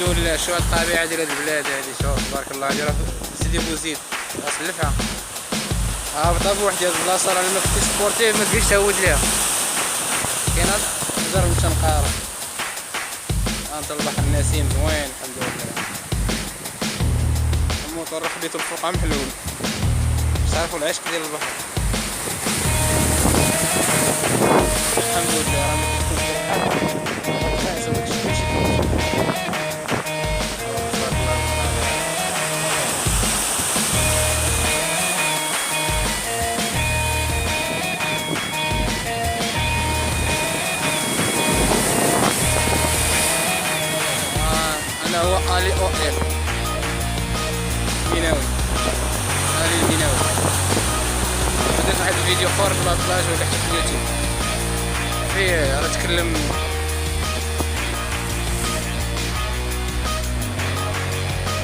الحمد لله. شو الطبيعة ديال هاد البلاد هادي، شوف تبارك الله. هادي راه سيدي بوزيد غنسلفها هابطة بوحدي. هاد البلاصة راه ما كنتي سبورتيف ما تجيش تهود ليها. كاين نجرب نمشي نقارب. هانت البحر النسيم زوين الحمد لله. الموطور راه خديتو الفوق محلول، باش تعرفو العشق ديال البحر. الحمد لله راه ما كيكونش انا هو الي او ال ميناوي، الي الميناوي. درت واحد الفيديو اخر في لاطلاج ولا حتى في اليوتيوب فيه راه تكلم